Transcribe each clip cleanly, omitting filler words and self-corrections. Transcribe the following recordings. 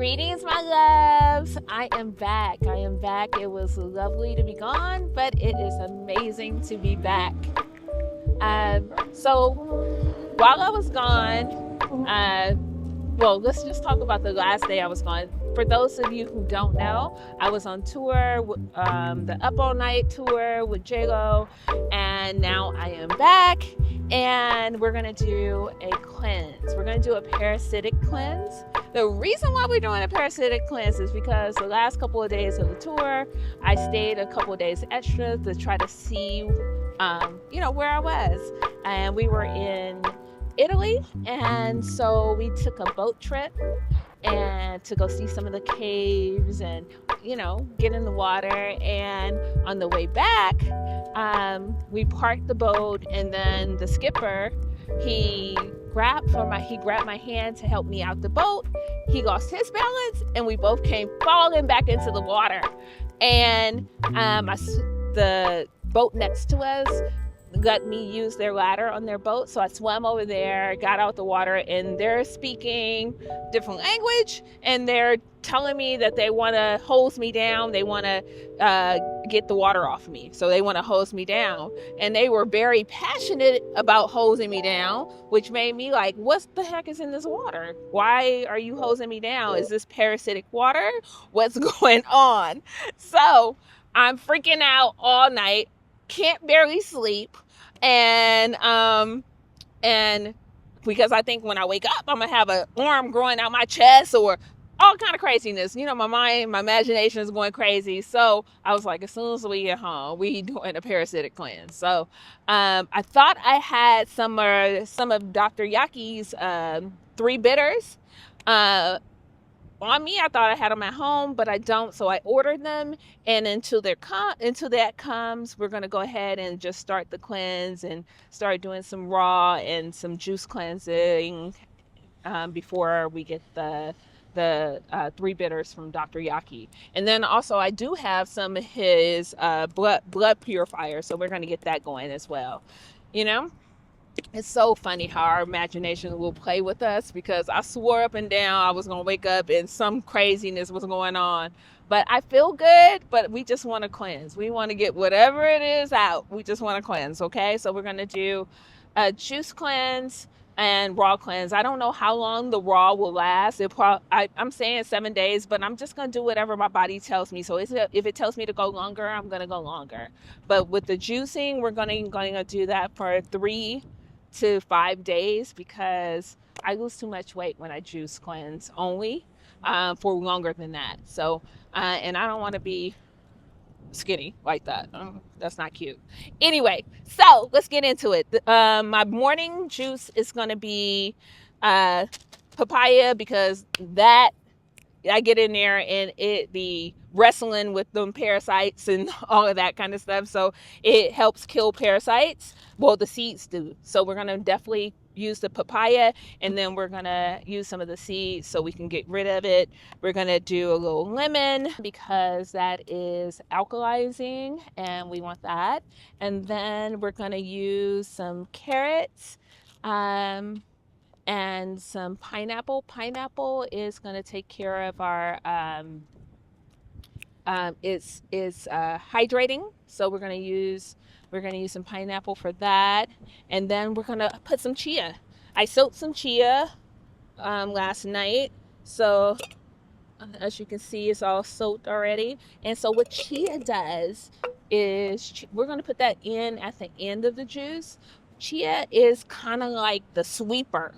Greetings, my loves. I am back. It was lovely to be gone, but it is amazing to be back. So while I was gone, let's just talk about the last day I was gone. For those of you who don't know, I was on tour, the Up All Night tour with J.Lo, and now I am back, and we're going to do a cleanse. We're going to do a parasitic cleanse. The reason why we're doing a parasitic cleanse is because the last couple of days of the tour, I stayed a couple of days extra to try to see, where I was. And we were in Italy, and so we took a boat trip and to go see some of the caves and get in the water. And on the way back, we parked the boat, and then the skipper, he grabbed my hand to help me out the boat. He lost his balance, and we both came falling back into the water. And the boat next to us let me use their ladder on their boat. So I swam over there, got out the water, and they're speaking different language, and they're telling me that they want to hose me down. They want to get the water off me. So they want to hose me down. And they were very passionate about hosing me down, which made me like, what the heck is in this water? Why are you hosing me down? Is this parasitic water? What's going on? So I'm freaking out all night. Can't barely sleep, and because I think when I wake up I'm gonna have an arm growing out my chest or all kind of craziness. My imagination is going crazy. So I was like, as soon as we get home, we doing a parasitic cleanse. So I thought I had some of Dr. Yaki's 3 bitters on me. I thought I had them at home, but I don't. So I ordered them, and until that comes, we're going to go ahead and just start the cleanse and start doing some raw and some juice cleansing before we get the 3 bitters from Dr. Yaki. And then also I do have some of his blood purifier, so we're going to get that going as well. It's so funny how our imagination will play with us, because I swore up and down I was going to wake up and some craziness was going on. But I feel good, but we just want to cleanse. We want to get whatever it is out. We just want to cleanse, okay? So we're going to do a juice cleanse and raw cleanse. I don't know how long the raw will last. I'm saying 7 days, but I'm just going to do whatever my body tells me. So if it tells me to go longer, I'm going to go longer. But with the juicing, we're going to do that for 3 to 5 days, because I lose too much weight when I juice cleanse only for longer than that. So and I don't want to be skinny like that. That's not cute. Anyway, so let's get into it. My morning juice is going to be papaya, because that I get in there and it be wrestling with them parasites and all of that kind of stuff. So it helps kill parasites. Well, the seeds do. So we're going to definitely use the papaya, and then we're going to use some of the seeds so we can get rid of it. We're going to do a little lemon, because that is alkalizing and we want that. And then we're going to use some carrots, and some pineapple. Pineapple is going to take care of our it's hydrating, so we're going to use some pineapple for that. And then we're going to put some chia. I soaked some chia last night, so as you can see, it's all soaked already. And so what chia does is we're going to put that in at the end of the juice. Chia is kind of like the sweeper.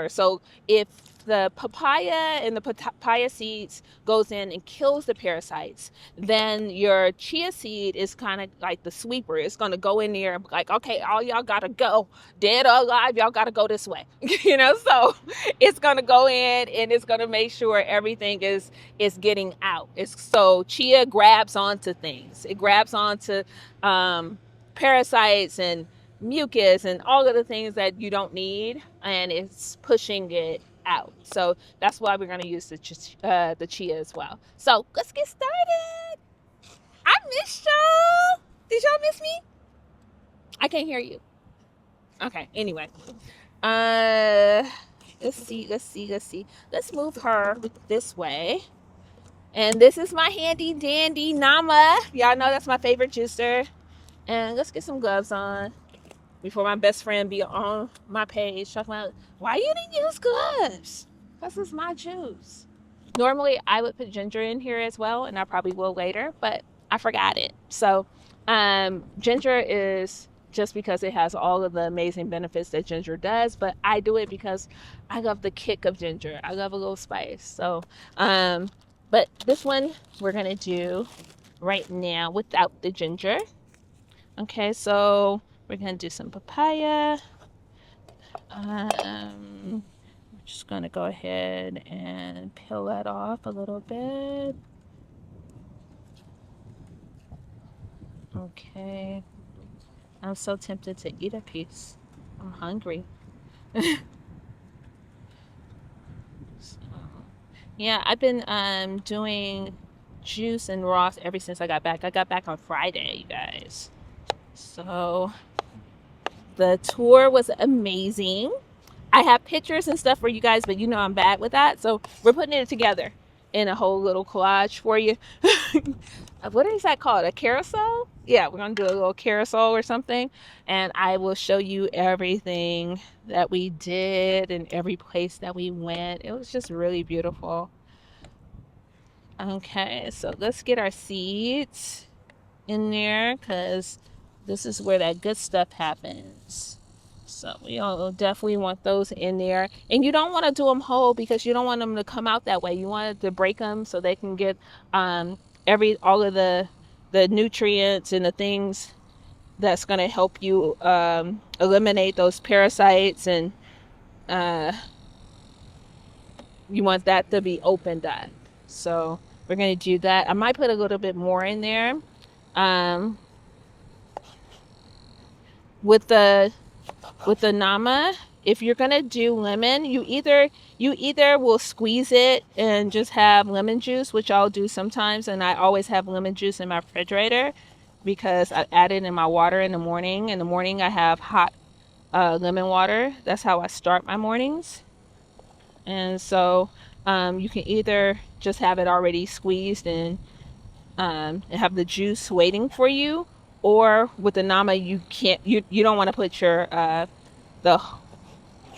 So if the papaya and the papaya seeds goes in and kills the parasites, then your chia seed is kind of like the sweeper. It's going to go in there and be like, okay, all y'all got to go, dead or alive, y'all got to go this way. So it's going to go in and it's going to make sure everything is getting out. So chia grabs onto things. It grabs onto parasites and mucus and all of the things that you don't need, and it's pushing it out. So that's why we're going to use the chia as well. So let's get started. I missed y'all. Did y'all miss me? I can't hear you. Okay, anyway. Let's see. Let's see. Let's see. Let's move her this way. And this is my handy dandy Nama. Y'all know that's my favorite juicer. And let's get some gloves on before my best friend be on my page talking about, why you didn't use gloves? Because it's my juice. Normally, I would put ginger in here as well, and I probably will later, but I forgot it. So, ginger is just because it has all of the amazing benefits that ginger does, but I do it because I love the kick of ginger. I love a little spice. So, but this one we're going to do right now without the ginger. Okay, so we're going to do some papaya. I'm just going to go ahead and peel that off a little bit. Okay. I'm so tempted to eat a piece. I'm hungry. So, yeah, I've been doing juice and raw ever since I got back. I got back on Friday, you guys. So the tour was amazing. I have pictures and stuff for you guys, but you know I'm bad with that. So we're putting it together in a whole little collage for you. What is that called? A carousel? Yeah, we're going to do a little carousel or something. And I will show you everything that we did and every place that we went. It was just really beautiful. Okay, so let's get our seeds in there because this is where that good stuff happens. So we all definitely want those in there. And you don't want to do them whole because you don't want them to come out that way. You want to break them so they can get all of the nutrients and the things that's going to help you eliminate those parasites, and you want that to be opened up. So we're going to do that. I might put a little bit more in there. With the Nama, if you're gonna do lemon, you either will squeeze it and just have lemon juice, which I'll do sometimes, and I always have lemon juice in my refrigerator because I add it in my water in the morning. In the morning I have hot lemon water. That's how I start my mornings. And so you can either just have it already squeezed and have the juice waiting for you, or with the Nama you don't want to put your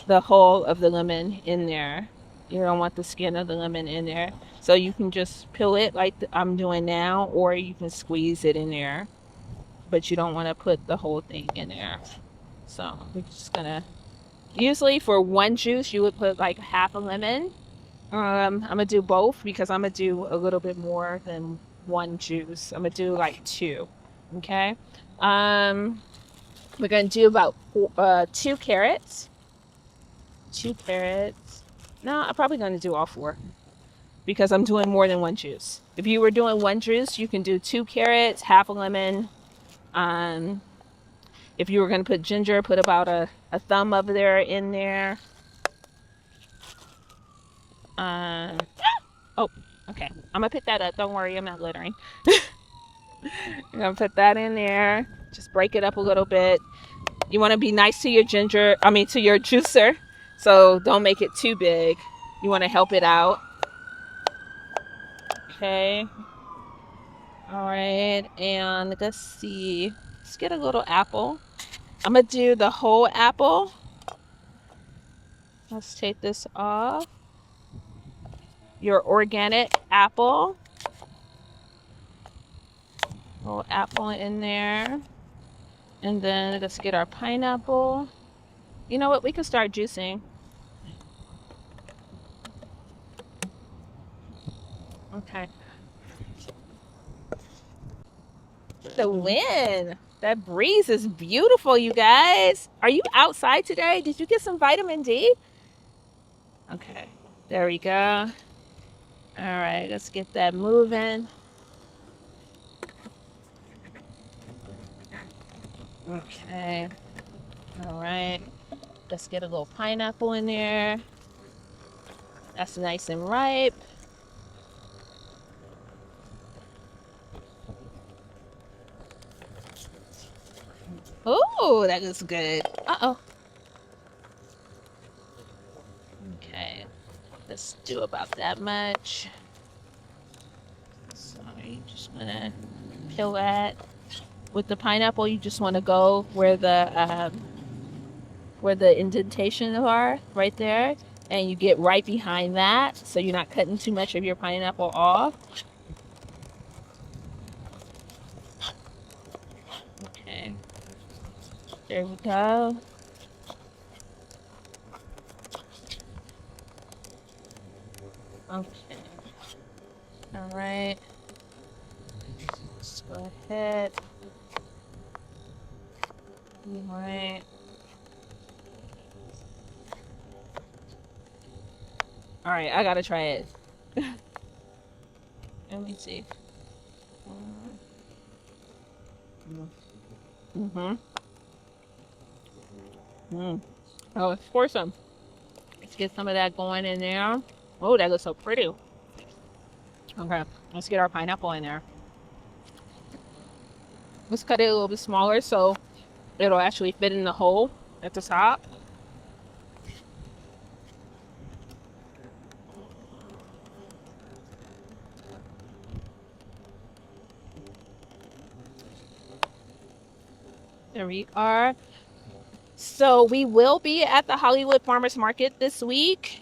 the whole of the lemon in there. You don't want the skin of the lemon in there. So you can just peel it like I'm doing now, or you can squeeze it in there. But you don't want to put the whole thing in there. So we're just gonna, usually for one juice you would put like half a lemon. I'm gonna do both because I'm gonna do a little bit more than one juice. I'm gonna do like two. Okay. We're gonna do about 2 carrots. 2 carrots. No, I'm probably going to do all 4 because I'm doing more than one juice. If you were doing one juice, you can do 2 carrots, half a lemon. If you were going to put ginger, put about a thumb of there in there. Oh, okay. I'm going to pick that up. Don't worry, I'm not littering. I'm going to put that in there. Just break it up a little bit. You want to be nice to your to your juicer. So don't make it too big. You want to help it out. Okay. All right. And let's see. Let's get a little apple. I'm going to do the whole apple. Let's take this off. Your organic apple. Little apple in there. And then let's get our pineapple. You know what? We can start juicing. Okay. The wind. That breeze is beautiful, you guys. Are you outside today? Did you get some vitamin D? Okay. There we go. All right. Let's get that moving. Okay. All right. Let's get a little pineapple in there. That's nice and ripe. Oh, that looks good. Uh-oh. Let's do about that much. So you just want to peel that. With the pineapple, you just want to go where the indentations are, right there, and you get right behind that, so you're not cutting too much of your pineapple off. Okay, there we go. Okay, all right. Let's go ahead. All right. All right, I gotta try it. Let me see. Mm-hmm. Mm. Oh, let's pour some. Let's get some of that going in there. Oh, that looks so pretty. Okay, let's get our pineapple in there. Let's cut it a little bit smaller so it'll actually fit in the hole at the top. There we are. So we will be at the Hollywood Farmers Market this week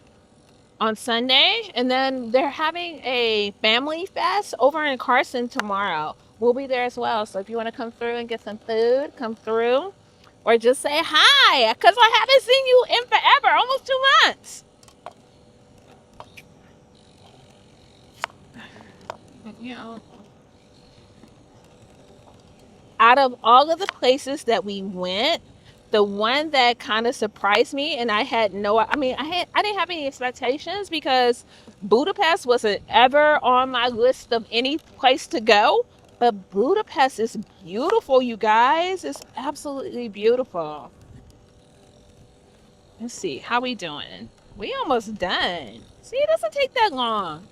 on Sunday, and then they're having a family fest over in Carson tomorrow. We'll be there as well. So if you want to come through and get some food, come through, or just say hi, because I haven't seen you in forever, almost 2 months. You know, out of all of the places that we went, the one that kind of surprised me, and I had no, I mean, I didn't have any expectations because Budapest wasn't ever on my list of any place to go. But Budapest is beautiful, you guys. It's absolutely beautiful. Let's see, how we doing? We almost done. See, it doesn't take that long.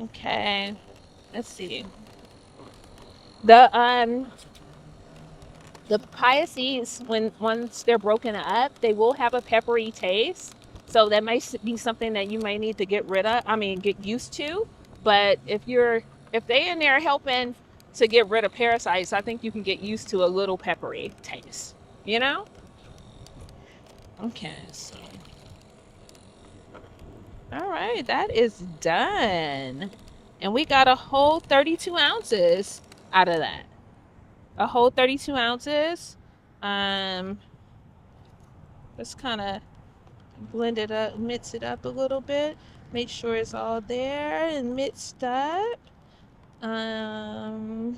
Okay, let's see. The the pia seeds, when once they're broken up, they will have a peppery taste. So that might be something that you may need to get rid of. I mean, get used to. But if they in there helping to get rid of parasites, I think you can get used to a little peppery taste. You know? Okay. So, all right, that is done, and we got a whole 32 ounces out of that. A whole 32 ounces. Let's kind of blend it up, mix it up a little bit. Make sure it's all there and mixed up. Okay.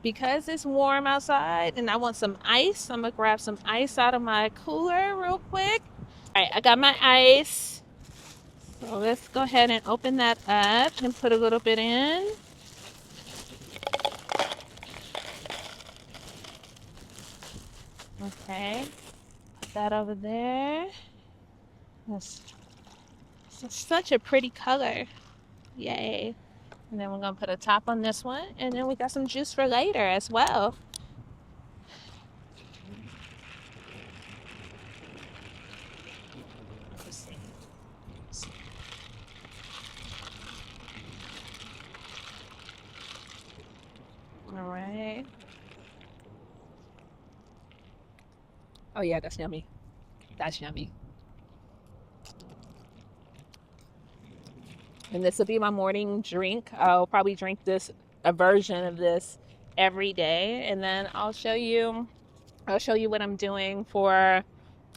Because it's warm outside and I want some ice, I'm gonna grab some ice out of my cooler real quick. All right, I got my ice. So let's go ahead and open that up and put a little bit in. Okay, put that over there. That's such a pretty color. Yay. And then we're gonna put a top on this one, and then we got some juice for later as well. All right. Oh yeah, that's yummy. That's yummy. And this will be my morning drink. I'll probably drink a version of this every day, and then I'll show you what I'm doing for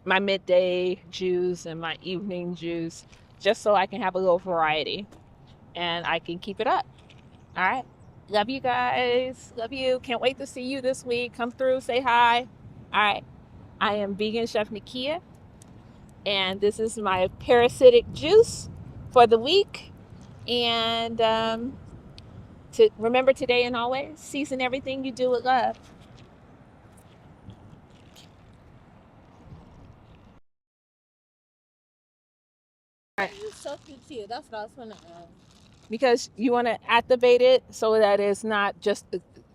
my midday juice and my evening juice, just so I can have a little variety and I can keep it up. All right. Love you guys. Love you. Can't wait to see you this week. Come through, say hi. All right. I am vegan chef Nekia, and this is my parasitic juice for the week. And to remember today and always, season everything you do with love. Right. That's what I was gonna ask. Because you want to activate it so that it's not just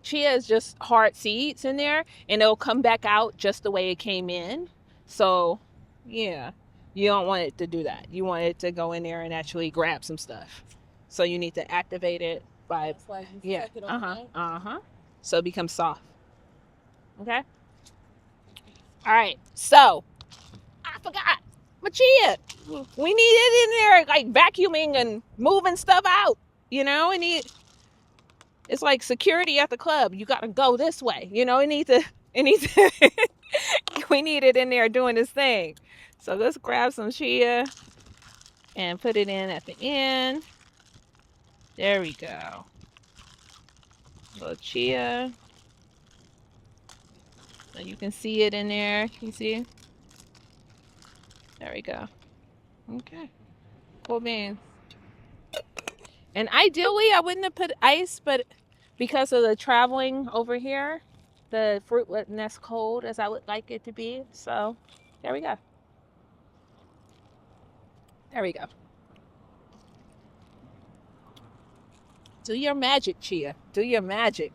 chia is just hard seeds in there, and it'll come back out just the way it came in. So Yeah. You don't want it to do that. You want it to go in there and actually grab some stuff. So you need to activate it by, that's why you yeah. It overnight. So it becomes soft. Okay. All right. So I forgot. Machia, we need it in there, like vacuuming and moving stuff out. You know, we need. It's like security at the club. You got to go this way. You know, it needs to. It needs. To, we need it in there doing this thing. So let's grab some chia and put it in at the end. There we go. A little chia. So you can see it in there. You see? There we go. Okay. Cool beans. And ideally, I wouldn't have put ice, but because of the traveling over here, the fruit wasn't as cold as I would like it to be. So there we go. There we go. Do your magic, Chia. Do your magic.